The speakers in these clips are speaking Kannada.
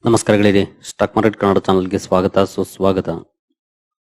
ನಮಸ್ಕಾರಗಳಿರಿ. ಸ್ಟಾಕ್ ಮಾರ್ಕೆಟ್ ಕನ್ನಡ ಚಾನಲ್ಗೆ ಸ್ವಾಗತ ಸುಸ್ವಾಗತ.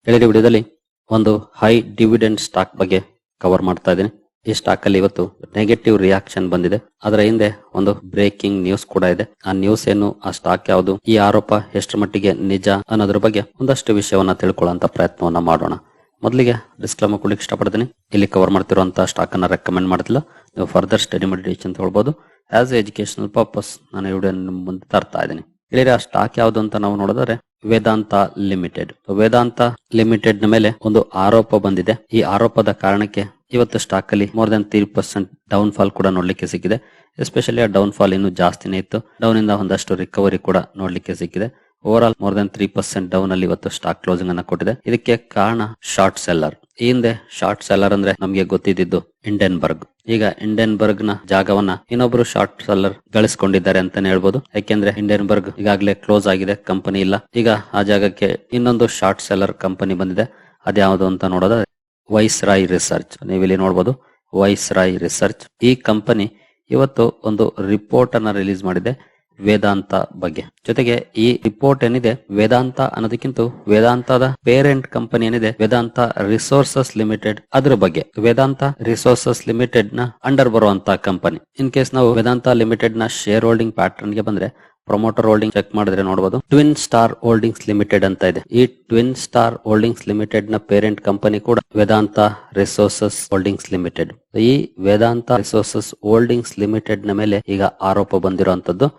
ಹೇಳಿದ ವಿಡಿಯೋದಲ್ಲಿ ಒಂದು ಹೈ ಡಿವಿಡೆಂಡ್ ಸ್ಟಾಕ್ ಬಗ್ಗೆ ಕವರ್ ಮಾಡ್ತಾ ಇದ್ದೀನಿ. ಈ ಸ್ಟಾಕ್ ಅಲ್ಲಿ ಇವತ್ತು ನೆಗೆಟಿವ್ ರಿಯಾಕ್ಷನ್ ಬಂದಿದೆ. ಅದರ ಹಿಂದೆ ಒಂದು ಬ್ರೇಕಿಂಗ್ ನ್ಯೂಸ್ ಕೂಡ ಇದೆ. ಆ ನ್ಯೂಸ್ ಏನು, ಆ ಸ್ಟಾಕ್ ಯಾವುದು, ಈ ಆರೋಪ ಎಷ್ಟರ ಮಟ್ಟಿಗೆ ನಿಜ ಅನ್ನೋದ್ರ ಬಗ್ಗೆ ಒಂದಷ್ಟು ವಿಷಯವನ್ನ ತಿಳ್ಕೊಳ್ಳುವಂತ ಪ್ರಯತ್ನವನ್ನ ಮಾಡೋಣ. ಮೊದಲಿಗೆ ಡಿಸ್ಕ್ಲೇಮರ್ ಕೊಡ್ಲಿಕ್ಕೆ ಇಷ್ಟಪಡ್ತೀನಿ. ಇಲ್ಲಿ ಕವರ್ ಮಾಡ್ತಿರುವಂತಹ ಸ್ಟಾಕ್ ಅನ್ನ ರೆಕಮೆಂಡ್ ಮಾಡ್ತಿಲ್ಲ. ನೀವು ಫರ್ದರ್ ಸ್ಟಡಿ ಮೆಡಿಟೇಷನ್ ತಗೊಳ್ಬಹುದು. ಆಸ್ ಎಜುಕೇಶನಲ್ ಪರ್ಪಸ್ ನಾನು ಈ ವಿಡಿಯೋ ಮುಂದೆ ತರ್ತಾ ಇದ್ದೀನಿ. ಇಲ್ಲಿ ಆ ಸ್ಟಾಕ್ ಯಾವುದು ಅಂತ ನಾವು ನೋಡಿದ್ರೆ ವೇದಾಂತ ಲಿಮಿಟೆಡ್. ವೇದಾಂತ ಲಿಮಿಟೆಡ್ ನ ಮೇಲೆ ಒಂದು ಆರೋಪ ಬಂದಿದೆ. ಈ ಆರೋಪದ ಕಾರಣಕ್ಕೆ ಇವತ್ತು ಸ್ಟಾಕ್ ಅಲ್ಲಿ ಮೋರ್ ದನ್ 3% ಡೌನ್ ಫಾಲ್ ಕೂಡ ನೋಡ್ಲಿಕ್ಕೆ ಸಿಕ್ಕಿದೆ. ಎಸ್ಪೆಷಲಿ ಆ ಡೌನ್ ಫಾಲ್ ಇನ್ನು ಜಾಸ್ತಿನೇ ಇತ್ತು. ಡೌನ್ ಇಂದ ಒಂದಷ್ಟು ರಿಕವರಿ ಕೂಡ ನೋಡ್ಲಿಕ್ಕೆ ಸಿಕ್ಕಿದೆ. Over all more than 3% down ಅಲ್ಲಿ ಇವತ್ತು ಸ್ಟಾಕ್ ಕ್ಲೋಸಿಂಗ್ ಅನ್ನ ಕೊಟ್ಟಿದೆ. ಇದಕ್ಕೆ ಕಾರಣ ಶಾರ್ಟ್ ಸೆಲ್ಲರ್. ಈ ಹಿಂದೆ ಶಾರ್ಟ್ ಸೆಲ್ಲರ್ ಅಂದ್ರೆ ನಮಗೆ ಗೊತ್ತಿದ್ದು ಇಂಡೆನ್ಬರ್ಗ್. ಈಗ ಇಂಡೆನ್ಬರ್ಗ್ ನ ಜಾಗವನ್ನ ಇನ್ನೊಬ್ರು ಶಾರ್ಟ್ ಸೆಲ್ಲರ್ ಗಳಿಸ್ಕೊಂಡಿದ್ದಾರೆ ಅಂತಾನೆ ಹೇಳ್ಬೋದು. ಯಾಕೆಂದ್ರೆ ಇಂಡೆನ್ಬರ್ಗ್ ಈಗಾಗಲೇ ಕ್ಲೋಸ್ ಆಗಿದೆ, ಕಂಪನಿ ಇಲ್ಲ. ಈಗ ಆ ಜಾಗಕ್ಕೆ ಇನ್ನೊಂದು ಶಾರ್ಟ್ ಸೆಲ್ಲರ್ ಕಂಪನಿ ಬಂದಿದೆ. ಅದ್ಯಾವುದು ಅಂತ ನೋಡೋದಾದ್ರೆ ವೈಸ್ ರಾಯ್ ರಿಸರ್ಚ್. ನೀವಿಲ್ಲಿ ನೋಡಬಹುದು ವೈಸ್ ರಾಯ್ ರಿಸರ್ಚ್. ಈ ಕಂಪನಿ ಇವತ್ತು ಒಂದು ರಿಪೋರ್ಟ್ ಅನ್ನ ರಿಲೀಸ್ ಮಾಡಿದೆ ವೇದಾಂತ ಬಗ್ಗೆ. ಜೊತೆಗೆ ಈ ರಿಪೋರ್ಟ್ ಏನಿದೆ, ವೇದಾಂತ ಅನ್ನೋದಕ್ಕಿಂತ ವೇದಾಂತದ ಪೇರೆಂಟ್ ಕಂಪನಿ ಏನಿದೆ ವೇದಾಂತ ರಿಸೋರ್ಸಸ್ ಲಿಮಿಟೆಡ್, ಅದ್ರ ಬಗ್ಗೆ. ವೇದಾಂತ ರಿಸೋರ್ಸಸ್ ಲಿಮಿಟೆಡ್ ನ ಅಂಡರ್ ಬರುವಂತ ಕಂಪನಿ. ಇನ್ ಕೇಸ್ ನಾವು ವೇದಾಂತ ಲಿಮಿಟೆಡ್ ನ ಶೇರ್ ಹೋಲ್ಡಿಂಗ್ ಪ್ಯಾಟರ್ನ್ ಗೆ ಬಂದ್ರೆ ಪ್ರಮೋಟರ್ ಹೋಲ್ಡಿಂಗ್ ಚೆಕ್ ಮಾಡಿದ್ರೆ ನೋಡಬಹುದು ಟ್ವಿನ್ ಸ್ಟಾರ್ ಹೋಲ್ಡಿಂಗ್ಸ್ ಲಿಮಿಟೆಡ್ ಅಂತ ಇದೆ. ಈ ಟ್ವಿನ್ ಸ್ಟಾರ್ ಹೋಲ್ಡಿಂಗ್ಸ್ ಲಿಮಿಟೆಡ್ ನ ಪೇರೆಂಟ್ ಕಂಪನಿ ಕೂಡ ವೇದಾಂತ ರಿಸೋರ್ಸಸ್ ಹೋಲ್ಡಿಂಗ್ಸ್ ಲಿಮಿಟೆಡ್. ಈ ವೇದಾಂತ ರಿಸೋರ್ಸಸ್ ಹೋಲ್ಡಿಂಗ್ಸ್ ಲಿಮಿಟೆಡ್ ನ ಮೇಲೆ ಈಗ ಆರೋಪ ಬಂದಿರುವಂತದ್ದು.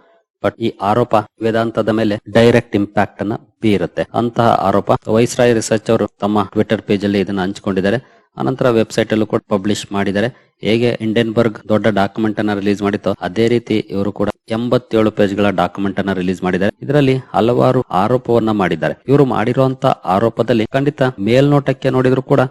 ಬಟ್ ಈ ಆರೋಪ ವೇದಾಂತದ ಮೇಲೆ ಡೈರೆಕ್ಟ್ ಇಂಪ್ಯಾಕ್ಟ್ ಅನ್ನ ಬೀರುತ್ತೆ. ಅಂತಹ ಆರೋಪ ವೈಸ್ ರಾಯ್ ರಿಸರ್ಚ್ ಅವರು ತಮ್ಮ ಟ್ವಿಟರ್ ಪೇಜ್ ಅಲ್ಲಿ ಇದನ್ನ ಹಂಚಿಕೊಂಡಿದ್ದಾರೆ. ಅನಂತರ ವೆಬ್ಸೈಟ್ ಅಲ್ಲೂ ಕೂಡ ಪಬ್ಲಿಷ್ ಮಾಡಿದ್ದಾರೆ. ಹೇಗೆ ಇಂಡೆನ್ಬರ್ಗ್ ದೊಡ್ಡ ಡಾಕ್ಯುಮೆಂಟ್ ಅನ್ನ ರಿಲೀಸ್ ಮಾಡಿತ್ತು, ಅದೇ ರೀತಿ ಇವರು ಕೂಡ 87 ಪೇಜ್ಗಳ ಡಾಕ್ಯುಮೆಂಟ್ ಅನ್ನ ರಿಲೀಸ್ ಮಾಡಿದ್ದಾರೆ. ಇದರಲ್ಲಿ ಹಲವಾರು ಆರೋಪವನ್ನ ಮಾಡಿದ್ದಾರೆ. ಇವರು ಮಾಡಿರುವಂತ ಆರೋಪದಲ್ಲಿ ಖಂಡಿತ ಮೇಲ್ನೋಟಕ್ಕೆ ನೋಡಿದ್ರು ಕೂಡ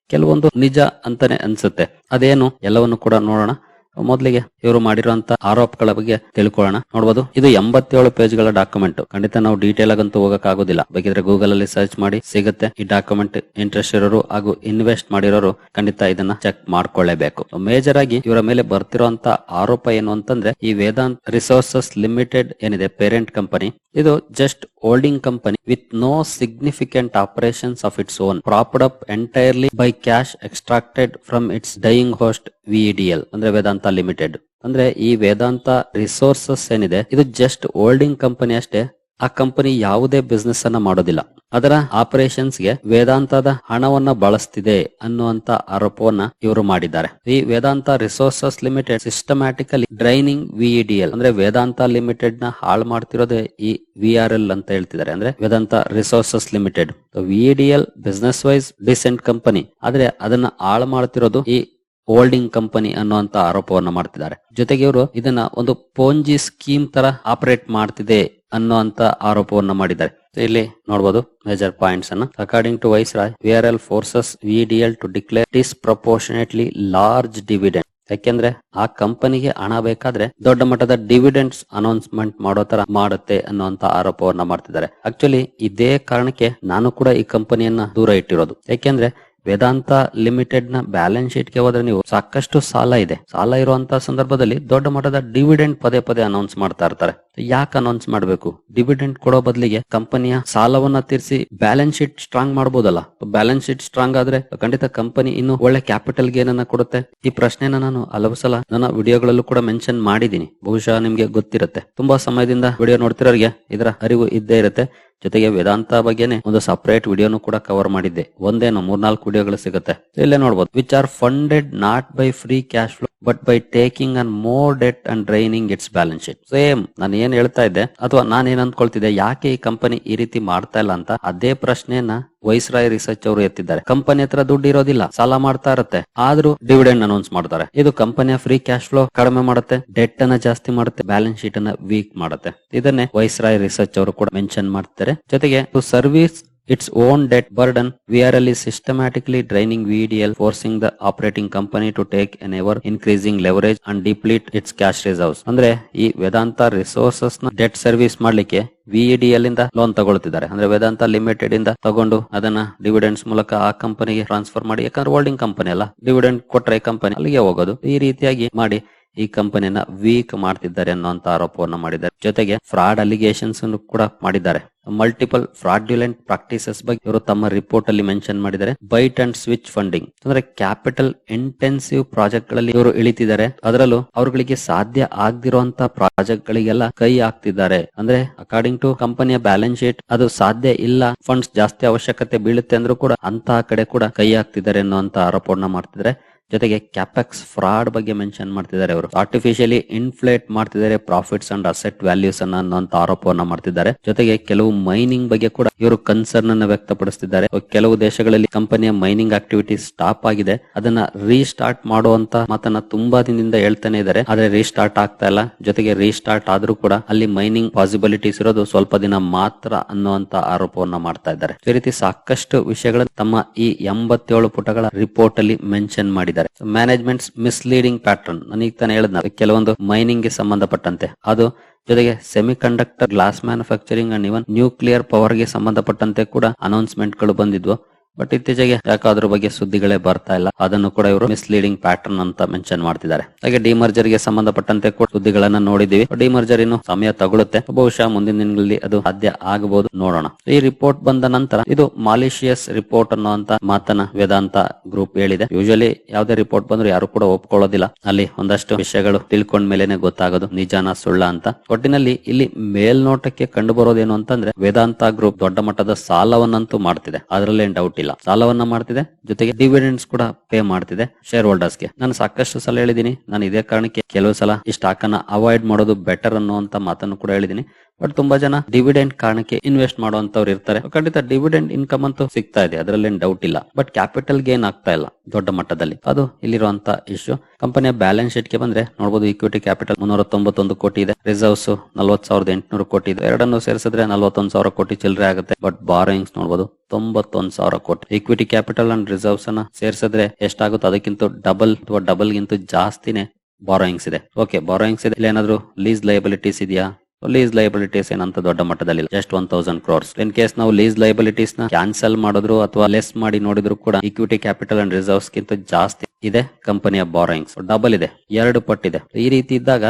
ಕೆಲವೊಂದು ನಿಜ ಅಂತಾನೆ ಅನ್ಸುತ್ತೆ. ಅದೇನು ಎಲ್ಲವನ್ನು ಕೂಡ ನೋಡೋಣ. ಮೊದಲಿಗೆ ಇವರು ಮಾಡಿರುವಂತ ಆರೋಪಗಳ ಬಗ್ಗೆ ತಿಳ್ಕೊಳ್ಳೋಣ. ನೋಡಬಹುದು ಇದು 87 ಪೇಜ್ಗಳ ಡಾಕ್ಯುಮೆಂಟ್. ಖಂಡಿತ ನಾವು ಡೀಟೇಲ್ ಆಗಂತೂ ಹೋಗಕ್ ಆಗೋದಿಲ್ಲ. ಬೇಕಿದ್ರೆ ಗೂಗಲ್ ಅಲ್ಲಿ ಸರ್ಚ್ ಮಾಡಿ ಸಿಗುತ್ತೆ. ಈ ಡಾಕ್ಯುಮೆಂಟ್ ಇಂಟ್ರೆಸ್ಟ್ ಇರೋರು ಹಾಗೂ ಇನ್ವೆಸ್ಟ್ ಮಾಡಿರೋರು ಖಂಡಿತ ಇದನ್ನ ಚೆಕ್ ಮಾಡ್ಕೊಳ್ಳೇಬೇಕು. ಮೇಜರ್ ಆಗಿ ಇವರ ಮೇಲೆ ಬರ್ತಿರುವಂತ ಆರೋಪ ಏನು ಅಂತಂದ್ರೆ, ಈ ವೇದಾಂತ್ ರಿಸೋರ್ಸಸ್ ಲಿಮಿಟೆಡ್ ಏನಿದೆ ಪೇರೆಂಟ್ ಕಂಪನಿ, ಇದು just holding company with no significant operations of its own, propped up entirely by cash extracted from its dying host VEDL ಅಂದ್ರೆ ವೇದಾಂತ ಲಿಮಿಟೆಡ್. ಅಂದ್ರೆ ಈ ವೇದಾಂತ ರಿಸೋರ್ಸಸ್ ಏನಿದೆ ಇದು ಜಸ್ಟ್ ಹೋಲ್ಡಿಂಗ್ ಕಂಪನಿ ಅಷ್ಟೇ. ಆ ಕಂಪನಿ ಯಾವುದೇ ಬಿಸ್ನೆಸ್ ಅನ್ನ ಮಾಡೋದಿಲ್ಲ. ಅದರ ಆಪರೇಷನ್ಸ್ ಗೆ ವೇದಾಂತದ ಹಣವನ್ನ ಬಳಸ್ತಿದೆ ಅನ್ನುವಂತ ಆರೋಪವನ್ನ ಇವರು ಮಾಡಿದ್ದಾರೆ. ಈ Vedanta resources limited systematically draining VEDL ಅಂದ್ರೆ ವೇದಾಂತ ಲಿಮಿಟೆಡ್ ನ ಹಾಳು ಮಾಡ್ತಿರೋದೇ ಈ VRL ಅಂತ ಹೇಳ್ತಿದ್ದಾರೆ, ಅಂದ್ರೆ Vedanta resources limited. VEDL business wise decent company, ಆದ್ರೆ ಅದನ್ನ ಹಾಳು ಮಾಡ್ತಿರೋದು ಈ ಹೋಲ್ಡಿಂಗ್ ಕಂಪನಿ ಅನ್ನುವಂತ ಆರೋಪವನ್ನ ಮಾಡ್ತಿದ್ದಾರೆ. ಜೊತೆಗೆ ಇವರು ಇದನ್ನ ಒಂದು ಪೋಂಜಿ ಸ್ಕೀಮ್ ತರ ಆಪರೇಟ್ ಮಾಡ್ತಿದೆ ಅನ್ನುವಂತ ಆರೋಪವನ್ನ ಮಾಡಿದ್ದಾರೆ. ಇಲ್ಲಿ ನೋಡಬಹುದು ಮೇಜರ್ ಪಾಯಿಂಟ್ಸ್ ಅನ್ನ. According to Viceroy, VRL forces VEDL to declare disproportionately large dividend. ಯಾಕೆಂದ್ರೆ ಆ ಕಂಪನಿಗೆ ಹಣ ಬೇಕಾದ್ರೆ ದೊಡ್ಡ ಮಟ್ಟದ ಡಿವಿಡೆಂಡ್ಸ್ ಅನೌನ್ಸ್ಮೆಂಟ್ ಮಾಡೋ ತರ ಮಾಡುತ್ತೆ ಅನ್ನುವಂತ ಆರೋಪವನ್ನ ಮಾಡ್ತಿದ್ದಾರೆ. ಆಕ್ಚುಲಿ ಇದೇ ಕಾರಣಕ್ಕೆ ನಾನು ಕೂಡ ಈ ಕಂಪನಿಯನ್ನ ದೂರ ಇಟ್ಟಿರೋದು. ಯಾಕೆಂದ್ರೆ ವೇದಾಂತ ಲಿಮಿಟೆಡ್ ನ ಬ್ಯಾಲೆನ್ಸ್ ಶೀಟ್ ಗೆ ಹೋದ್ರೆ ನೀವು ಸಾಕಷ್ಟು ಸಾಲ ಇದೆ. ಸಾಲ ಇರುವಂತಹ ಸಂದರ್ಭದಲ್ಲಿ ದೊಡ್ಡ ಮಟ್ಟದ ಡಿವಿಡೆಂಡ್ ಪದೇ ಪದೇ ಅನೌನ್ಸ್ ಮಾಡ್ತಾ ಇರ್ತಾರೆ. ಯಾಕೆ ಅನೌನ್ಸ್ ಮಾಡಬೇಕು? ಡಿವಿಡೆಂಡ್ ಕೊಡೋ ಬದಲಿಗೆ ಕಂಪನಿಯ ಸಾಲವನ್ನ ತೀರಿಸಿ ಬ್ಯಾಲೆನ್ಸ್ ಶೀಟ್ ಸ್ಟ್ರಾಂಗ್ ಮಾಡಬಹುದಲ್ಲ. ಬ್ಯಾಲೆನ್ಸ್ ಶೀಟ್ ಸ್ಟ್ರಾಂಗ್ ಆದ್ರೆ ಖಂಡಿತ ಕಂಪನಿ ಇನ್ನು ಒಳ್ಳೆ ಕ್ಯಾಪಿಟಲ್ ಗೇನ್ ಅನ್ನ ಕೊಡುತ್ತೆ. ಈ ಪ್ರಶ್ನೆನ ನಾನು ಹಲವು ಸಲ ನನ್ನ ವಿಡಿಯೋಗಳಲ್ಲೂ ಕೂಡ ಮೆನ್ಷನ್ ಮಾಡಿದೀನಿ. ಬಹುಶಃ ನಿಮ್ಗೆ ಗೊತ್ತಿರುತ್ತೆ. ತುಂಬಾ ಸಮಯದಿಂದ ವಿಡಿಯೋ ನೋಡ್ತಿರೋರಿಗೆ ಇದರ ಅರಿವು ಇದ್ದೇ ಇರುತ್ತೆ. ಜೊತೆಗೆ ವೇದಾಂತ ಬಗ್ಗೆನೆ ಒಂದು ಸಪರೇಟ್ ವಿಡಿಯೋನು ಕೂಡ ಕವರ್ ಮಾಡಿದ್ದೆ. ಒಂದೇನು 3-4 ವಿಡಿಯೋಗಳು ಸಿಗುತ್ತೆ. ಇಲ್ಲೇ ನೋಡಬಹುದು. Which are funded not by free cash flow but by taking an more debt and draining it's balance sheet. Same ನಾನು ಏನ್ ಹೇಳ್ತಾ ಇದ್ದೆ ಅಥವಾ ನಾನು ಏನ್ ಅಂದ್ಕೊಳ್ತಿದ್ದೆ, ಯಾಕೆ ಈ ಕಂಪನಿ ಈ ರೀತಿ ಮಾಡ್ತಾ ಇಲ್ಲ ಅಂತ, ಅದೇ ಪ್ರಶ್ನೆಯನ್ನ ವೈಸ್ ರಾಯ್ ರಿಸರ್ಚ್ ಅವರು ಎತ್ತಿದ್ದಾರೆ. ಕಂಪನಿ ಹತ್ರ ದುಡ್ಡು ಇರೋದಿಲ್ಲ, ಸಾಲ ಮಾಡ್ತಾ ಇರುತ್ತೆ, ಆದ್ರೂ ಡಿವಿಡೆಂಡ್ ಅನೌನ್ಸ್ ಮಾಡ್ತಾರೆ. ಇದು ಕಂಪನಿಯ ಫ್ರೀ ಕ್ಯಾಶ್ ಫ್ಲೋ ಕಡಿಮೆ ಮಾಡುತ್ತೆ, ಡೆಟ್ ಅನ್ನ ಜಾಸ್ತಿ ಮಾಡುತ್ತೆ, ಬ್ಯಾಲೆನ್ಸ್ ಶೀಟ್ ಅನ್ನ ವೀಕ್ ಮಾಡುತ್ತೆ. ಇದನ್ನೇ ವೈಸ್ ರಾಯ್ ರಿಸರ್ಚ್ ಅವರು ಕೂಡ ಮೆನ್ಷನ್ ಮಾಡ್ತಾರೆ. ಜೊತೆಗೆ to service its own debt burden, VRL is systematically draining VEDL, forcing the operating company to take an ever increasing leverage and deplete its cash reserves. ಅಂದ್ರೆ ಈ ವೇದಾಂತ ರಿಸೋರ್ಸಸ್ ನ ಡೆಟ್ ಸರ್ವಿಸ್ ಮಾಡ್ಲಿಕ್ಕೆ VEDL ಇಂದ ಲೋನ್ ತಗೊಳ್ತಿದ್ದಾರೆ. ಅಂದ್ರೆ ವೇದಾಂತ ಲಿಮಿಟೆಡ್ ಇಂದ ತಗೊಂಡು ಅದನ್ನ ಡಿವಿಡೆಂಡ್ಸ್ ಮೂಲಕ ಆ ಕಂಪನಿಗೆ ಟ್ರಾನ್ಸ್ಫರ್ ಮಾಡಿ, ಯಾಕಂದ್ರೆ ಹೋಲ್ಡಿಂಗ್ ಕಂಪನಿ ಅಲ್ಲ, ಡಿವಿಡೆಂಡ್ ಕೊಟ್ರೆ ಕಂಪನಿ ಅಲ್ಲಿಗೆ ಹೋಗೋದು. ಈ ರೀತಿಯಾಗಿ ಮಾಡಿ ಈ ಕಂಪನಿಯನ್ನ ವೀಕ್ ಮಾಡ್ತಿದ್ದಾರೆ ಅನ್ನುವಂತ ಆರೋಪವನ್ನ ಮಾಡಿದ್ದಾರೆ. ಜೊತೆಗೆ ಫ್ರಾಡ್ ಅಲಿಗೇಷನ್ಸ್ ಕೂಡ ಮಾಡಿದ್ದಾರೆ. ಮಲ್ಟಿಪಲ್ ಫ್ರಾಡ್ಯುಲೆಂಟ್ ಪ್ರಾಕ್ಟೀಸಸ್ ಬಗ್ಗೆ ಇವರು ತಮ್ಮ ರಿಪೋರ್ಟ್ ಅಲ್ಲಿ ಮೆನ್ಷನ್ ಮಾಡಿದ್ದಾರೆ. ಬೈಟ್ ಅಂಡ್ ಸ್ವಿಚ್ ಫಂಡಿಂಗ್ ಅಂದ್ರೆ ಕ್ಯಾಪಿಟಲ್ ಇಂಟೆನ್ಸಿವ್ ಪ್ರಾಜೆಕ್ಟ್ ಗಳಲ್ಲಿ ಇವರು ಇಳಿತಿದ್ದಾರೆ. ಅದರಲ್ಲೂ ಅವರುಗಳಿಗೆ ಸಾಧ್ಯ ಆಗದಿರುವಂತ ಪ್ರಾಜೆಕ್ಟ್ ಗಳಿಗೆಲ್ಲ ಕೈ ಹಾಕ್ತಿದ್ದಾರೆ. ಅಂದ್ರೆ ಅಕಾರ್ಡಿಂಗ್ ಟು ಕಂಪನಿಯ ಬ್ಯಾಲೆನ್ಸ್ ಶೀಟ್ ಅದು ಸಾಧ್ಯ ಇಲ್ಲ, ಫಂಡ್ಸ್ ಜಾಸ್ತಿ ಅವಶ್ಯಕತೆ ಬೀಳುತ್ತೆ ಅಂದ್ರೂ ಕೂಡ ಅಂತಹ ಕಡೆ ಕೂಡ ಕೈ ಹಾಕ್ತಿದ್ದಾರೆ ಅನ್ನುವಂತ ಆರೋಪವನ್ನ ಮಾಡ್ತಿದ್ದಾರೆ. ಜೊತೆಗೆ ಕ್ಯಾಪೆಕ್ಸ್ ಫ್ರಾಡ್ ಬಗ್ಗೆ ಮೆನ್ಷನ್ ಮಾಡ್ತಿದ್ದಾರೆ. ಅವರು ಆರ್ಟಿಫಿಷಿಯಲಿ ಇನ್ಫ್ಲೇಟ್ ಮಾಡ್ತಿದ್ದಾರೆ ಪ್ರಾಫಿಟ್ಸ್ ಅಂಡ್ ಅಸೆಟ್ ವ್ಯಾಲ್ಯೂಸ್ ಅನ್ನುವಂತ ಆರೋಪವನ್ನ ಮಾಡ್ತಿದ್ದಾರೆ. ಜೊತೆಗೆ ಕೆಲವು ಮೈನಿಂಗ್ ಬಗ್ಗೆ ಕೂಡ ಇವರು ಕನ್ಸರ್ನ್ ಅನ್ನು ವ್ಯಕ್ತಪಡಿಸಿದ್ದಾರೆ. ಕೆಲವು ದೇಶಗಳಲ್ಲಿ ಕಂಪನಿಯ ಮೈನಿಂಗ್ ಆಕ್ಟಿವಿಟೀಸ್ ಸ್ಟಾಪ್ ಆಗಿದೆ, ಅದನ್ನ ರೀಸ್ಟಾರ್ಟ್ ಮಾಡುವಂತ ಮಾತನ್ನ ತುಂಬಾ ದಿನದಿಂದ ಹೇಳ್ತಾನೆ ಇದ್ದಾರೆ. ಆದ್ರೆ ರೀಸ್ಟಾರ್ಟ್ ಆಗ್ತಾ ಇಲ್ಲ. ಜೊತೆಗೆ ರೀಸ್ಟಾರ್ಟ್ ಆದ್ರೂ ಕೂಡ ಅಲ್ಲಿ ಮೈನಿಂಗ್ ಪಾಸಿಬಿಲಿಟೀಸ್ ಇರೋದು ಸ್ವಲ್ಪ ದಿನ ಮಾತ್ರ ಅನ್ನುವಂತ ಆರೋಪವನ್ನ ಮಾಡ್ತಾ ಇದ್ದಾರೆ. ಈ ರೀತಿ ಸಾಕಷ್ಟು ವಿಷಯಗಳನ್ನು ತಮ್ಮ ಈ 87 ಪುಟಗಳ ರಿಪೋರ್ಟ್ ಅಲ್ಲಿ ಮೆನ್ಷನ್ ಮಾಡಿದ್ದಾರೆ. ಮ್ಯಾನೇಜ್ಮೆಂಟ್ಸ್ ಮಿಸ್ಲೀಡಿಂಗ್ ಪ್ಯಾಟರ್ನ್ ನನಗೆ ತಾನೇ ಹೇಳಿದ್ನ ಕೆಲವೊಂದು ಮೈನಿಂಗ್ ಗೆ ಸಂಬಂಧಪಟ್ಟಂತೆ ಅದು, ಜೊತೆಗೆ semi conductor, glass manufacturing and even nuclear power ಗೆ ಸಂಬಂಧಪಟ್ಟಂತೆ ಕೂಡ ಅನೌನ್ಸ್ಮೆಂಟ್ ಗಳು ಬಂದಿದ್ವು. ಬಟ್ ಇತ್ತೀಚೆಗೆ ಯಾಕೆ ಅದ್ರ ಬಗ್ಗೆ ಸುದ್ದಿಗಳೇ ಬರ್ತಾ ಇಲ್ಲ. ಅದನ್ನು ಕೂಡ ಇವರು ಮಿಸ್ಲೀಡಿಂಗ್ ಪ್ಯಾಟರ್ನ್ ಅಂತ ಮೆನ್ಷನ್ ಮಾಡ್ತಿದ್ದಾರೆ. ಹಾಗೆ ಡಿಮರ್ಜರ್ ಗೆ ಸಂಬಂಧಪಟ್ಟಂತೆ ಕೂಡ ಸುದ್ದಿಗಳನ್ನ ನೋಡಿದೀವಿ. ಡಿಮರ್ಜರ್ ಇನ್ನು ಸಮಯ ತಗೊಳುತ್ತೆ, ಬಹುಶಃ ಮುಂದಿನ ದಿನಗಳಲ್ಲಿ ಅದು ಸಾಧ್ಯ ಆಗಬಹುದು, ನೋಡೋಣ. ಈ ರಿಪೋರ್ಟ್ ಬಂದ ನಂತರ ಇದು ಮಾಲಿಷಿಯಸ್ ರಿಪೋರ್ಟ್ ಅನ್ನುವಂತ ಮಾತನ್ನ ವೇದಾಂತ ಗ್ರೂಪ್ ಹೇಳಿದೆ. ಯೂಶಲಿ ಯಾವ್ದೇ ರಿಪೋರ್ಟ್ ಬಂದ್ರು ಯಾರು ಕೂಡ ಒಪ್ಕೊಳ್ಳೋದಿಲ್ಲ. ಅಲ್ಲಿ ಒಂದಷ್ಟು ವಿಷಯಗಳು ತಿಳ್ಕೊಂಡ ಮೇಲೆನೆ ಗೊತ್ತಾಗೋದು ನಿಜಾನ ಸುಳ್ಳ ಅಂತ. ಒಟ್ಟಿನಲ್ಲಿ ಇಲ್ಲಿ ಮೇಲ್ನೋಟಕ್ಕೆ ಕಂಡು ಬರೋದೇನು ಅಂತಂದ್ರೆ ವೇದಾಂತ ಗ್ರೂಪ್ ದೊಡ್ಡ ಮಟ್ಟದ ಸಾಲವನ್ನಂತೂ ಮಾಡ್ತಿದೆ, ಅದರಲ್ಲೇನ್ ಡೌಟ್ ಇಲ್ಲ. ಸಾಲವನ್ನ ಮಾಡ್ತಿದೆ, ಜೊತೆಗೆ ಡಿವಿಡೆಂಡ್ಸ್ ಕೂಡ ಪೇ ಮಾಡ್ತಿದೆ ಶೇರ್ ಹೋಲ್ಡರ್ಸ್ ಗೆ. ನಾನು ಸಾಕಷ್ಟು ಸಲ ಹೇಳಿದೀನಿ, ನಾನು ಇದೇ ಕಾರಣಕ್ಕೆ ಕೆಲವು ಸಲ ಈ ಸ್ಟಾಕ್ ಅನ್ನ ಅವಾಯ್ಡ್ ಮಾಡೋದು ಬೆಟರ್ ಅನ್ನುವಂತ ಮಾತನ್ನು ಕೂಡ ಹೇಳಿದೀನಿ. ಬಟ್ ತುಂಬಾ ಜನ ಡಿವಿಡೆಂಡ್ ಕಾರಣಕ್ಕೆ ಇನ್ವೆಸ್ಟ್ ಮಾಡುವಂತವ್ರು ಇರ್ತಾರೆ. ಖಂಡಿತ ಡಿವಿಡೆಂಡ್ ಇನ್ಕಮ್ ಅಂತೂ ಸಿಗ್ತಾ ಇದೆ, ಅದರಲ್ಲೇನ್ ಡೌಟ್ ಇಲ್ಲ. ಬಟ್ ಕ್ಯಾಪಿಟಲ್ ಗೇನ್ ಆಗ್ತಾ ಇಲ್ಲ ದೊಡ್ಡ ಮಟ್ಟದಲ್ಲಿ, ಅದು ಇಲ್ಲಿರುವಂತ ಇಶ್ಯೂ. ಕಂಪನಿಯ ಬ್ಯಾಲೆನ್ಸ್ ಶೀಟ್ ಗೆ ಬಂದ್ರೆ ನೋಡಬಹುದು, ಇಕ್ವಿಟಿ ಕ್ಯಾಪಿಟಲ್ 391 ಕೋಟಿ ಇದೆ, ರಿಸರ್ವ್ಸ್ 40,800 ಕೋಟಿ ಇದೆ. ಎರಡನ್ನು ಸೇರಿಸಿದ್ರೆ 41,000 ಕೋಟಿ ಚಿಲ್ಲರೆ ಆಗುತ್ತೆ. ಬಟ್ ಬಾರೋಯಿಂಗ್ಸ್ ನೋಡಬಹುದು 91,000 ಕೋಟಿ. ಇಕ್ವಿಟಿ ಕ್ಯಾಪಿಟಲ್ ಅಂಡ್ ರಿಸರ್ವ್ಸ್ ಅನ್ನ ಸೇರಿಸಿದ್ರೆ ಎಷ್ಟಾಗುತ್ತೆ ಅದಕ್ಕಿಂತ ಡಬಲ್ ಅಥವಾ ಡಬಲ್ ಗಿಂತ ಜಾಸ್ತಿನೇ ಬಾರೋಯಿಂಗ್ಸ್ ಇದೆ. ಓಕೆ, ಬಾರೋಯಿಂಗ್ಸ್ ಇದೆ. ಇಲ್ಲ ಏನಾದ್ರು ಲೀಸ್ ಲಯಬಿಲಿಟೀಸ್ ಇದೆಯಾ? ಲೀಸ್ ಲಯಬಿಲಿಟೀಸ್ ಏನಂತ ದೊಡ್ಡ ಮಟ್ಟದಲ್ಲಿ ಜಸ್ಟ್ 1,000 crores. ಇನ್ ಕೇಸ್ ನಾವು ಲೀಸ್ ಲಯಬಿಲಿಟೀಸ್ ನ ಕ್ಯಾನ್ಸಲ್ ಮಾಡಿದ್ರು ಅಥವಾ ಲೆಸ್ ಮಾಡಿ ನೋಡಿದ್ರು ಕೂಡ ಇಕ್ವಿಟಿ ಕ್ಯಾಪಿಟಲ್ ಅಂಡ್ ರಿಸರ್ವ್ಸ್ ಗಿಂತ ಜಾಸ್ತಿ ಇದೆ ಕಂಪನಿಯ ಬಾರೋಯಿಂಗ್ಸ್, ಡಬಲ್ ಇದೆ, 2 ಪಟ್ಟಿದೆ. ಈ ರೀತಿ ಇದ್ದಾಗ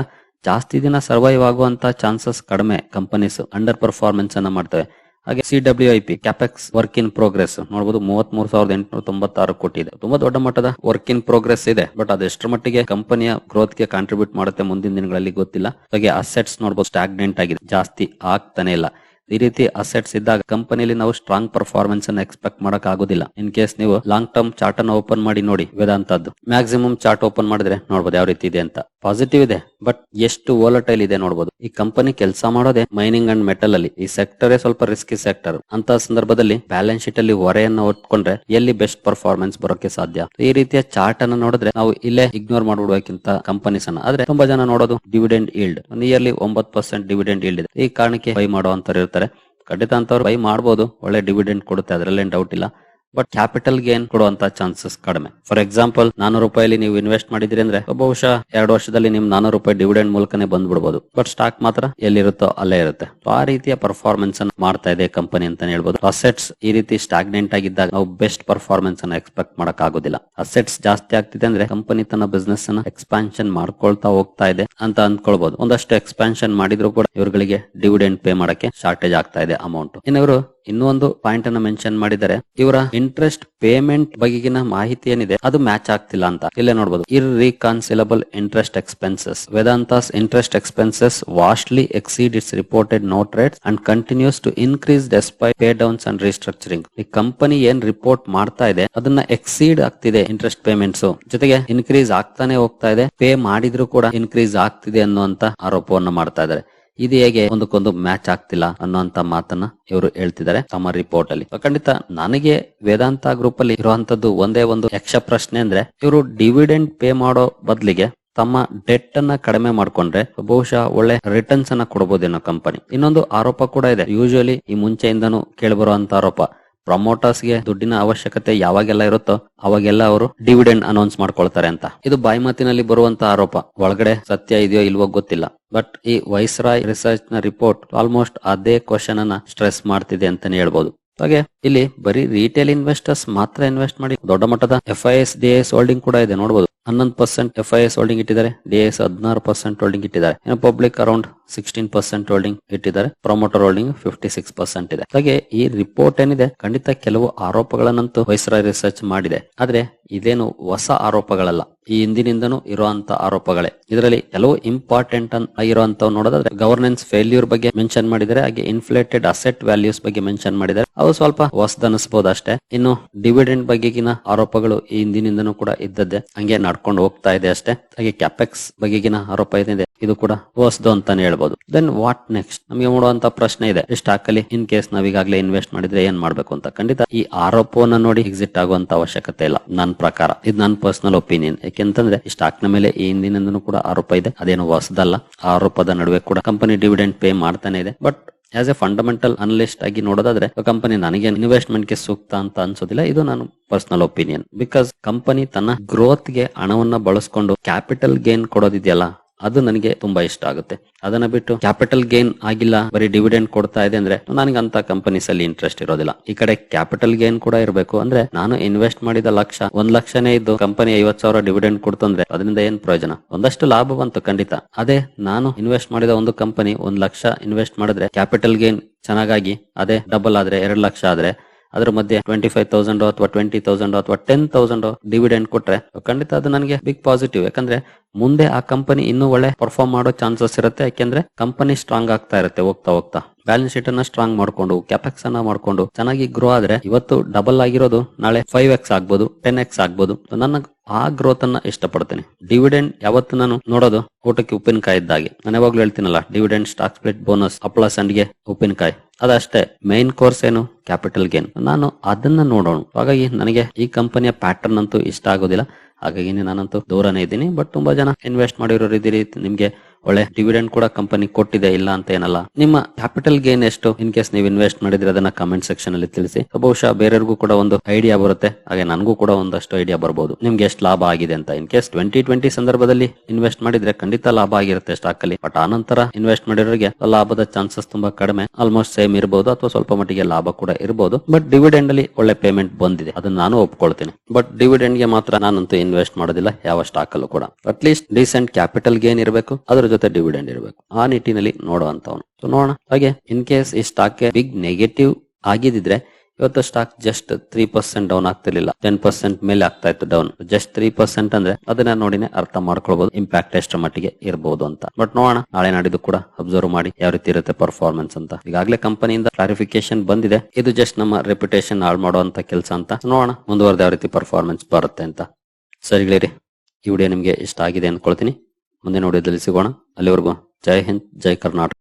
ಜಾಸ್ತಿ ದಿನ ಸರ್ವೈವ್ ಆಗುವಂತ ಚಾನ್ಸಸ್ ಕಡಿಮೆ. ಕಂಪನೀಸ್ ಅಂಡರ್ ಪರ್ಫಾರ್ಮೆನ್ಸ್ ಅನ್ನ ಮಾಡ್ತವೆ. ಹಾಗೆ CWIP capex work in progress ನೋಡಬಹುದು 33,896 ಕೋಟಿ ಇದೆ. ತುಂಬಾ ದೊಡ್ಡ ಮಟ್ಟದ ವರ್ಕ್ ಇನ್ ಪ್ರೋಗ್ರೆಸ್ ಇದೆ. ಬಟ್ ಅದೆಷ್ಟರ ಮಟ್ಟಿಗೆ ಕಂಪನಿಯ ಗ್ರೋತ್ ಗೆ ಕಾಂಟ್ರಿಬ್ಯೂಟ್ ಮಾಡುತ್ತೆ ಮುಂದಿನ ದಿನಗಳಲ್ಲಿ ಗೊತ್ತಿಲ್ಲ. ಹಾಗೆ ಅಸೆಟ್ಸ್ ನೋಡಬಹುದು ಸ್ಟಾಗ್ನೆಂಟ್ ಆಗಿದೆ, ಜಾಸ್ತಿ ಆಗ್ತಾನೆ ಇಲ್ಲ. ಈ ರೀತಿ ಅಸೆಟ್ಸ್ ಇದ್ದಾಗ ಕಂಪನಿಯಲ್ಲಿ ನಾವು ಸ್ಟ್ರಾಂಗ್ ಪರ್ಫಾರ್ಮೆನ್ಸ್ ಅನ್ನ ಎಕ್ಸ್ಪೆಕ್ಟ್ ಮಾಡಕ್ ಆಗೋದಿಲ್ಲ. ಇನ್ ಕೇಸ್ ನೀವು ಲಾಂಗ್ ಟರ್ಮ್ ಚಾರ್ಟ್ ಅನ್ನು ಓಪನ್ ಮಾಡಿ ನೋಡಿ, ವೇದಾಂತದ್ದು ಮ್ಯಾಕ್ಸಿಮಮ್ ಚಾರ್ಟ್ ಓಪನ್ ಮಾಡಿದ್ರೆ ನೋಡಬಹುದು ಯಾವ ರೀತಿ ಇದೆ ಅಂತ. ಪಾಸಿಟಿವ್ ಇದೆ, ಬಟ್ ಎಷ್ಟು ವೋಲಟೈಲ್ ಇದೆ ನೋಡಬಹುದು. ಈ ಕಂಪನಿ ಕೆಲಸ ಮಾಡೋದೇ ಮೈನಿಂಗ್ ಅಂಡ್ ಮೆಟಲ್ ಅಲ್ಲಿ. ಈ ಸೆಕ್ಟರ್ ಸ್ವಲ್ಪ ರಿಸ್ಕಿ ಸೆಕ್ಟರ್. ಅಂತ ಸಂದರ್ಭದಲ್ಲಿ ಬ್ಯಾಲೆನ್ಸ್ ಶೀಟ್ ಅಲ್ಲಿ ಹೊರೆಯನ್ನ ಹೊತ್ಕೊಂಡ್ರೆ ಎಲ್ಲಿ ಬೆಸ್ಟ್ ಪರ್ಫಾರ್ಮೆನ್ಸ್ ಬರೋಕೆ ಸಾಧ್ಯ? ಈ ರೀತಿಯ ಚಾರ್ಟ್ ಅನ್ನ ನೋಡಿದ್ರೆ ನಾವು ಇಲ್ಲೇ ಇಗ್ನೋರ್ ಮಾಡ್ಬಿಡುವಕ್ಕಿಂತ ಕಂಪನೀಸ್ ಅನ್ನ. ಆದ್ರೆ ತುಂಬಾ ಜನ ನೋಡೋದು dividend yield, nearly 9% dividend yield ಇದೆ. ಈ ಕಾರಣಕ್ಕೆ ಬೈ ಮಾಡುವಂತವ್ರು ಇರ್ತಾರೆ. ಖಂಡಿತ ಅಂತವ್ರು ಬೈ ಮಾಡಬಹುದು, ಒಳ್ಳೆ ಡಿವಿಡೆಂಡ್ ಕೊಡುತ್ತೆ, ಅದರಲ್ಲೇನ್ ಡೌಟ್ ಇಲ್ಲ. ಬಟ್ ಕ್ಯಾಪಿಟಲ್ ಗೇನ್ ಕೊಡುವಂತ ಚಾನ್ಸಸ್ ಕಡಿಮೆ. ಫಾರ್ ಎಕ್ಸಾಂಪಲ್ 400 ರೂಪಾಯಿ ನೀವು ಇನ್ವೆಸ್ಟ್ ಮಾಡಿದ್ರಿ ಅಂದ್ರೆ ಬಹುಶಃ 2 ವರ್ಷದಲ್ಲಿ ನಿಮ್ 400 ರೂಪಾಯಿ ಡಿವಿಡೆಂಡ್ ಮೂಲಕನೇ ಬಂದ್ಬಿಡಬಹುದು. ಬಟ್ ಸ್ಟಾಕ್ ಮಾತ್ರ ಎಲ್ಲಿರುತ್ತೋ ಅಲ್ಲೇ ಇರುತ್ತೆ. ಆ ರೀತಿಯ ಪರ್ಫಾರ್ಮೆನ್ಸ್ ಅನ್ನು ಮಾಡ್ತಾ ಇದೆ ಕಂಪನಿ ಅಂತ ಹೇಳ್ಬೋದು. ಅಸೆಟ್ಸ್ ಈ ರೀತಿ ಸ್ಟಾಗ್ನೆಂಟ್ ಆಗಿದ್ದಾಗ ನಾವು ಬೆಸ್ಟ್ ಪರ್ಫಾರ್ಮೆನ್ಸ್ ಅನ್ನ ಎಕ್ಸ್ಪೆಕ್ಟ್ ಮಾಡಕ್ ಆಗೋದಿಲ್ಲ. ಅಸೆಟ್ಸ್ ಜಾಸ್ತಿ ಆಗ್ತಿದೆ ಅಂದ್ರೆ ಕಂಪನಿ ತನ್ನ ಬಿಸ್ನೆಸ್ ಅನ್ನ ಎಕ್ಸ್ಪಾನ್ಷನ್ ಮಾಡ್ಕೊಳ್ತಾ ಹೋಗ್ತಾ ಇದೆ ಅಂತ ಅಂದ್ಕೊಳ್ಬಹುದು. ಒಂದಷ್ಟು ಎಕ್ಸ್ಪಾನ್ಷನ್ ಮಾಡಿದ್ರು ಕೂಡ ಇವ್ರುಗಳಿಗೆ ಡಿವಿಡೆಂಡ್ ಪೇ ಮಾಡಕ್ಕೆ ಶಾರ್ಟೇಜ್ ಆಗ್ತಾ ಇದೆ ಅಮೌಂಟ್. ಇನ್ನು ಇನ್ನೂ ಒಂದು ಪಾಯಿಂಟ್ ಅನ್ನ ಮೆನ್ಷನ್ ಮಾಡಿದರೆ, ಇವರ ಇಂಟ್ರೆಸ್ಟ್ ಪೇಮೆಂಟ್ ಬಗೆಗಿನ ಮಾಹಿತಿ ಏನಿದೆ ಅದು ಮ್ಯಾಚ್ ಆಗ್ತಿಲ್ಲ ಅಂತ. ಇಲ್ಲೇ ನೋಡಬಹುದು, irreconcilable interest expenses. Vedanta's interest expenses vastly exceed its reported note rates and continues to increase despite pay downs and restructuring. ಈ ಕಂಪನಿ ಏನ್ ರಿಪೋರ್ಟ್ ಮಾಡ್ತಾ ಇದೆ ಅದನ್ನ ಎಕ್ಸೀಡ್ ಆಗ್ತಿದೆ ಇಂಟ್ರೆಸ್ಟ್ ಪೇಮೆಂಟ್ಸ್, ಜೊತೆಗೆ ಇನ್ಕ್ರೀಸ್ ಆಗ್ತಾನೆ ಹೋಗ್ತಾ ಇದೆ. ಪೇ ಮಾಡಿದ್ರು ಕೂಡ ಇನ್ಕ್ರೀಸ್ ಆಗ್ತಿದೆ ಅನ್ನುವಂತ ಆರೋಪವನ್ನ ಮಾಡ್ತಾ ಇದ್ದಾರೆ. ಇದು ಹೇಗೆ ಒಂದಕ್ಕೊಂದು ಮ್ಯಾಚ್ ಆಗ್ತಿಲ್ಲ ಅನ್ನುವಂತ ಮಾತನ್ನ ಇವರು ಹೇಳ್ತಿದ್ದಾರೆ ತಮ್ಮ ರಿಪೋರ್ಟ್ ಅಲ್ಲಿ. ಖಂಡಿತ ನನಗೆ ವೇದಾಂತ ಗ್ರೂಪ್ ಅಲ್ಲಿ ಇರುವಂತದ್ದು ಒಂದೇ ಒಂದು ಯಕ್ಷ ಪ್ರಶ್ನೆ ಅಂದ್ರೆ, ಇವರು ಡಿವಿಡೆಂಡ್ ಪೇ ಮಾಡೋ ಬದಲಿಗೆ ತಮ್ಮ ಡೆಟ್ ಅನ್ನ ಕಡಿಮೆ ಮಾಡ್ಕೊಂಡ್ರೆ ಬಹುಶಃ ಒಳ್ಳೆ ರಿಟರ್ನ್ಸ್ ಅನ್ನ ಕೊಡಬಹುದೇನೋ ಕಂಪನಿ. ಇನ್ನೊಂದು ಆರೋಪ ಕೂಡ ಇದೆ, ಯೂಶುವಲಿ ಈ ಮುಂಚೆಯಿಂದನೂ ಕೇಳಿಬರುವಂತ ಆರೋಪ, ಪ್ರಮೋಟರ್ಸ್ ಗೆ ದುಡ್ಡಿನ ಅವಶ್ಯಕತೆ ಯಾವಾಗೆಲ್ಲ ಇರುತ್ತೋ ಅವಾಗೆಲ್ಲ ಅವರು ಡಿವಿಡೆಂಡ್ ಅನೌನ್ಸ್ ಮಾಡ್ಕೊಳ್ತಾರೆ ಅಂತ. ಇದು ಬಾಯ್ಮಾತಿನಲ್ಲಿ ಬರುವಂತ ಆರೋಪ, ಒಳಗಡೆ ಸತ್ಯ ಇದೆಯೋ ಇಲ್ವೋ ಗೊತ್ತಿಲ್ಲ. ಬಟ್ ಈ ವೈಸ್ರಾಯ್ ರಿಸರ್ಚ್ ನ ರಿಪೋರ್ಟ್ ಆಲ್ಮೋಸ್ಟ್ ಅದೇ ಕ್ವಶನ್ ಅನ್ನ ಸ್ಟ್ರೆಸ್ ಮಾಡ್ತಿದೆ ಅಂತಾನೆ ಹೇಳ್ಬೋದು. ಹಾಗೆ ಇಲ್ಲಿ ಬರೀ ರಿಟೇಲ್ ಇನ್ವೆಸ್ಟರ್ಸ್ ಮಾತ್ರ ಇನ್ವೆಸ್ಟ್ ಮಾಡಿ, ದೊಡ್ಡ ಮಟ್ಟದ FIS DIS ಹೋಲ್ಡಿಂಗ್ ಕೂಡ ಇದೆ ನೋಡಬಹುದು. 11% FIS ಹೋಲ್ಡಿಂಗ್ ಇಟ್ಟಿದ್ದಾರೆ, DIS 16% ಹೋಲ್ಡಿಂಗ್ ಇಟ್ಟಿದ್ದಾರೆ, ಇನ್ನು ಪಬ್ಲಿಕ್ ಅರೌಂಡ್ 16% ಹೋಲ್ಡಿಂಗ್ ಇಟ್ಟಿದ್ದಾರೆ, ಪ್ರಮೋಟರ್ ಹೋಲ್ಡಿಂಗ್ 56% ಇದೆ. ಹಾಗೆ ಈ ರಿಪೋರ್ಟ್ ಏನಿದೆ ಖಂಡಿತ ಕೆಲವು ಆರೋಪಗಳನ್ನಂತೂ ವೈಸ್ರಾಯ್ ರಿಸರ್ಚ್ ಮಾಡಿದೆ. ಆದ್ರೆ ಇದೇನು ಹೊಸ ಆರೋಪಗಳಲ್ಲ, ಈ ಹಿಂದಿನಿಂದನೂ ಇರುವಂತ ಆರೋಪಗಳೇ. ಇದರಲ್ಲಿ ಕೆಲವು ಇಂಪಾರ್ಟೆಂಟ್ ಆಗಿರುವಂತವ್ ನೋಡೋದಾದ್ರೆ ಗವರ್ನೆನ್ಸ್ ಫೇಲ್ಯೂರ್ ಬಗ್ಗೆ ಮೆನ್ಷನ್ ಮಾಡಿದ್ದಾರೆ, ಹಾಗೆ ಇನ್ಫ್ಲೇಟೆಡ್ ಅಸೆಟ್ ವ್ಯಾಲ್ಯೂಸ್ ಬಗ್ಗೆ ಮೆನ್ಷನ್ ಮಾಡಿದ್ದಾರೆ. ಅವು ಸ್ವಲ್ಪ ಹೊಸದನಿಸಬಹುದು ಅಷ್ಟೇ. ಇನ್ನು ಡಿವಿಡೆಂಡ್ ಬಗೆಗಿನ ಆರೋಪಗಳು ಈ ಹಿಂದಿನಿಂದನೂ ಕೂಡ ಇದ್ದದ್ದೇ, ಹಂಗೆ ನಡ್ಕೊಂಡು ಹೋಗ್ತಾ ಇದೆ ಅಷ್ಟೇ. ಹಾಗೆ ಕ್ಯಾಪೆಕ್ಸ್ ಬಗೆಗಿನ ಆರೋಪ ಏನಿದೆ ಇದು ಕೂಡ ಹೊಸದು ಅಂತಾನೆ ಹೇಳ್ಬೋದು. ದೆನ್ ವಾಟ್ ನೆಕ್ಸ್ಟ್ ನಮಗೆ ಮಾಡುವಂತ ಪ್ರಶ್ನೆ ಇದೆ, ಸ್ಟಾಕ್ ಅಲ್ಲಿ ಇನ್ ಕೇಸ್ ನಾವೀಗಾಗಲೇ ಇನ್ವೆಸ್ಟ್ ಮಾಡಿದ್ರೆ ಏನ್ ಮಾಡ್ಬೇಕು ಅಂತ. ಖಂಡಿತ ಈ ಆರೋಪವನ್ನ ನೋಡಿ ಎಕ್ಸಿಟ್ ಆಗುವಂತ ಅವಶ್ಯಕತೆ ಇಲ್ಲ ನನ್ನ ಪ್ರಕಾರ. ಇದು ನನ್ನ ಪರ್ಸನಲ್ ಒಪಿನಿಯನ್. ಯಾಕೆಂತಂದ್ರೆ ಈ ಸ್ಟಾಕ್ ನ ಮೇಲೆ ಈ ಹಿಂದಿನಿಂದನೂ ಕೂಡ ಆರೋಪ ಇದೆ, ಅದೇನು ಹೊಸದಲ್ಲ. ಆ ಆರೋಪದ ನಡುವೆ ಕೂಡ ಕಂಪನಿ ಡಿವಿಡೆಂಡ್ ಪೇ ಮಾಡ್ತಾನೆ ಇದೆ. But as A fundamental analyst ಆಗಿ ನೋಡೋದಾದ್ರೆ ಕಂಪನಿ ನನಗೆ ಇನ್ವೆಸ್ಟ್ಮೆಂಟ್ ಗೆ ಸೂಕ್ತ ಅಂತ ಅನ್ಸೋದಿಲ್ಲ. ಇದು ನಾನು ಪರ್ಸನಲ್ ಒಪಿನಿಯನ್. ಬಿಕಾಸ್ ಕಂಪನಿ ತನ್ನ ಗ್ರೋತ್ ಗೆ ಹಣವನ್ನ ಬಳಸ್ಕೊಂಡು ಕ್ಯಾಪಿಟಲ್ ಗೇನ್ ಕೊಡೋದಿದೆಯಲ್ಲ, ಅದು ನನಗೆ ತುಂಬಾ ಇಷ್ಟ ಆಗುತ್ತೆ. ಅದನ್ನ ಬಿಟ್ಟು ಕ್ಯಾಪಿಟಲ್ ಗೇನ್ ಆಗಿಲ್ಲ, ಬರೀ ಡಿವಿಡೆಂಡ್ ಕೊಡ್ತಾ ಇದೆ ಅಂದ್ರೆ ನನಗೆ ಅಂತ ಕಂಪನೀಸ್ ಅಲ್ಲಿ ಇಂಟ್ರೆಸ್ಟ್ ಇರೋದಿಲ್ಲ. ಈ ಕಡೆ ಕ್ಯಾಪಿಟಲ್ ಗೇನ್ ಕೂಡ ಇರಬೇಕು. ಅಂದ್ರೆ ನಾನು ಇನ್ವೆಸ್ಟ್ ಮಾಡಿದ ಲಕ್ಷ 1 ಲಕ್ಷನೇ ಇದ್ದು ಕಂಪನಿ 50,000 ಡಿವಿಡೆಂಡ್ ಕೊಡ್ತಂದ್ರೆ ಅದರಿಂದ ಏನ್ ಪ್ರಯೋಜನ? ಒಂದಷ್ಟು ಲಾಭ ಬಂತು ಖಂಡಿತ. ಅದೇ ನಾನು ಇನ್ವೆಸ್ಟ್ ಮಾಡಿದ ಒಂದು ಕಂಪನಿ 1 ಲಕ್ಷ ಇನ್ವೆಸ್ಟ್ ಮಾಡಿದ್ರೆ ಕ್ಯಾಪಿಟಲ್ ಗೇನ್ ಚೆನ್ನಾಗಾಗಿ ಅದೇ ಡಬಲ್ ಆದ್ರೆ 2 ಲಕ್ಷ ಆದ್ರೆ ಅದ್ರ ಮಧ್ಯೆ 25,000 ಅಥವಾ 20,000 ಅಥವಾ 10,000 ಡಿವಿಡೆಂಡ್ ಕೊಟ್ರೆ ಖಂಡಿತ ಅದು ನನಗೆ ಬಿಗ್ ಪಾಸಿಟಿವ್. ಯಾಕಂದ್ರೆ ಮುಂದೆ ಆ ಕಂಪನಿ ಇನ್ನೂ ಒಳ್ಳೆ ಪರ್ಫಾರ್ಮ್ ಮಾಡೋ ಚಾನ್ಸಸ್ ಇರುತ್ತೆ. ಯಾಕೆಂದ್ರೆ ಕಂಪನಿ ಸ್ಟ್ರಾಂಗ್ ಆಗ್ತಾ ಇರುತ್ತೆ ಹೋಗ್ತಾ. ಬ್ಯಾಲೆನ್ಸ್ ಶೀಟ್ ಅನ್ನ ಸ್ಟ್ರಾಂಗ್ ಮಾಡ್ಕೊಂಡು ಕ್ಯಾಪೆಕ್ಸ್ ಅನ್ನ ಮಾಡ್ಕೊಂಡು ಚೆನ್ನಾಗಿ ಗ್ರೋ ಆದ್ರೆ ಇವತ್ತು ಡಬಲ್ ಆಗಿರೋದು ನಾಳೆ 5x ಆಗ್ಬೋದು, 10x ಆಗ್ಬೋದು. ನನ್ನ ಆ ಗ್ರೋತ್ ಅನ್ನ ಇಷ್ಟಪಡ್ತೇನೆ. ಡಿವಿಡೆಂಡ್ ಯಾವತ್ತು ನಾನು ನೋಡೋದು ಊಟಕ್ಕೆ ಉಪ್ಪಿನಕಾಯಿ ಇದ್ದಾಗೆ. ನಾನು ಯಾವಾಗ್ಲೂ ಹೇಳ್ತೀನಲ್ಲ, ಡಿವಿಡೆಂಡ್, ಸ್ಟಾಕ್ ಸ್ಪ್ಲಿಟ್, ಬೋನಸ್, ಹಪ್ಪಳ ಸಂಡಿಗೆ, ಉಪ್ಪಿನಕಾಯಿ, ಅದಷ್ಟೇ. ಮೈನ್ ಕೋರ್ಸ್ ಏನು? Capital gain. ನಾನು ಅದನ್ನ ನೋಡೋಣ. ಹಾಗಾಗಿ ನನಗೆ ಈ ಕಂಪನಿಯ ಪ್ಯಾಟರ್ನ್ ಅಂತೂ ಇಷ್ಟ ಆಗೋದಿಲ್ಲ. ಹಾಗಾಗಿ ನಾನಂತೂ ದೂರನೇ ಇದ್ದೀನಿ. ಬಟ್ ತುಂಬಾ ಜನ ಇನ್ವೆಸ್ಟ್ ಮಾಡಿರೋರು ಇದ್ದೀರಿ, ನಿಮ್ಗೆ ಒಳ್ಳೆ ಡಿವಿಡೆಂಡ್ ಕೂಡ ಕಂಪನಿ ಕೊಟ್ಟಿದೆ, ಇಲ್ಲ ಅಂತ ಏನಲ್ಲ. ನಿಮ್ಮ ಕ್ಯಾಪಿಟಲ್ ಗೇನ್ ಎಷ್ಟು ಇನ್ ಕೇಸ್ ನೀವು ಇನ್ವೆಸ್ಟ್ ಮಾಡಿದ್ರೆ ಅದನ್ನ ಕಮೆಂಟ್ ಸೆಕ್ಷನ್ ಅಲ್ಲಿ ತಿಳಿಸಿ. ಬಹುಶಃ ಬೇರೆಯವ್ರಿಗೂ ಕೂಡ ಒಂದು ಐಡಿಯಾ ಬರುತ್ತೆ, ಹಾಗೆ ನನಗೂ ಕೂಡ ಒಂದಷ್ಟು ಐಡಿಯಾ ಬರ್ಬೋದು ನಿಮ್ಗೆ ಎಷ್ಟು ಲಾಭ ಆಗಿದೆ ಅಂತ. ಇನ್ ಕೇಸ್ 2020 ಸಂದರ್ಭದಲ್ಲಿ ಇನ್ವೆಸ್ಟ್ ಮಾಡಿದ್ರೆ ಖಂಡಿತ ಲಾಭ ಆಗಿರುತ್ತೆ ಸ್ಟಾಕ್ ಅಲ್ಲಿ. ಬಟ್ ಆನಂತರ ಇನ್ವೆಸ್ಟ್ ಮಾಡಿರೋರಿಗೆ ಲಾಭದ ಚಾನ್ಸಸ್ ತುಂಬಾ ಕಡಿಮೆ, ಆಲ್ಮೋಸ್ಟ್ ಸೇಮ್ ಇರಬಹುದು ಅಥವಾ ಸ್ವಲ್ಪ ಮಟ್ಟಿಗೆ ಲಾಭ ಕೂಡ ಇರಬಹುದು. ಬಟ್ ಡಿವಿಡೆಂಡ್ ಅಲ್ಲಿ ಒಳ್ಳೆ ಪೇಮೆಂಟ್ ಬಂದಿದೆ, ಅದನ್ನ ನಾನು ಒಪ್ಕೊಳ್ತೀನಿ. ಬಟ್ ಡಿವಿಡೆಂಡ್ ಗೆ ಮಾತ್ರ ನಾನಂತೂ ಇನ್ವೆಸ್ಟ್ ಮಾಡೋದಿಲ್ಲ ಯಾವ ಸ್ಟಾಕ್ ಅಲ್ಲೂ ಕೂಡ. ಅಟ್ಲೀಸ್ಟ್ ಡೀಸೆಂಟ್ ಕ್ಯಾಪಿಟಲ್ ಗೇನ್ ಇರಬೇಕು, ಅದ್ರ ಜೊತೆ ಡಿವಿಡೆಂಡ್ ಇರಬೇಕು. ಆ ನಿಟ್ಟಿನಲ್ಲಿ ನೋಡುವಂತವನು. ನೋಡೋಣ. ಹಾಗೆ ಇನ್ ಕೇಸ್ ಈ ಸ್ಟಾಕ್ ಬಿಗ್ ನೆಗೆಟಿವ್ ಆಗಿದ್ರೆ ಇವತ್ತು ಸ್ಟಾಕ್ ಜಸ್ಟ್ 3% ಡೌನ್ ಆಗ್ತಿರ್ಲಿಲ್ಲ, 10% ಮೇಲೆ ಆಗ್ತಾ ಇತ್ತು ಡೌನ್. ಜಸ್ಟ್ 3% ಅಂದ್ರೆ ಅದನ್ನ ನೋಡಿನೇ ಅರ್ಥ ಮಾಡ್ಕೊಳ್ಬಹುದು ಇಂಪ್ಯಾಕ್ಟ್ ಎಷ್ಟು ಮಟ್ಟಿಗೆ ಇರಬಹುದು ಅಂತ. ಬಟ್ ನೋಡೋಣ, ನಾಳೆ ನಾಡಿದ್ದು ಕೂಡ ಅಬ್ಸರ್ವ್ ಮಾಡಿ ಯಾವ ರೀತಿ ಇರುತ್ತೆ ಪರ್ಫಾರ್ಮೆನ್ಸ್ ಅಂತ. ಈಗಾಗಲೇ ಕಂಪನಿಯಿಂದ ಕ್ಲಾರಿಫಿಕೇಶನ್ ಬಂದಿದೆ, ಇದು ಜಸ್ಟ್ ನಮ್ಮ ರೆಪ್ಯುಟೇಷನ್ ಹಾಳು ಮಾಡುವಂತ ಕೆಲಸ ಅಂತ. ನೋಡೋಣ ಮುಂದುವರೆದ ಯಾವ ರೀತಿ ಪರ್ಫಾರ್ಮೆನ್ಸ್ ಬರುತ್ತೆ ಅಂತ. ಸರಿಗಳಿರಿ, ಈ ವಿಡಿಯೋ ನಿಮ್ಗೆ ಇಷ್ಟ ಆಗಿದೆ ಅನ್ಕೊಳ್ತೀನಿ. ಮುಂದಿನ ವಿಡಿಯೋದಲ್ಲಿ ಸಿಗೋಣ. ಅಲ್ಲಿವರೆಗೂ ಜೈ ಹಿಂದ್, ಜೈ ಕರ್ನಾಟಕ.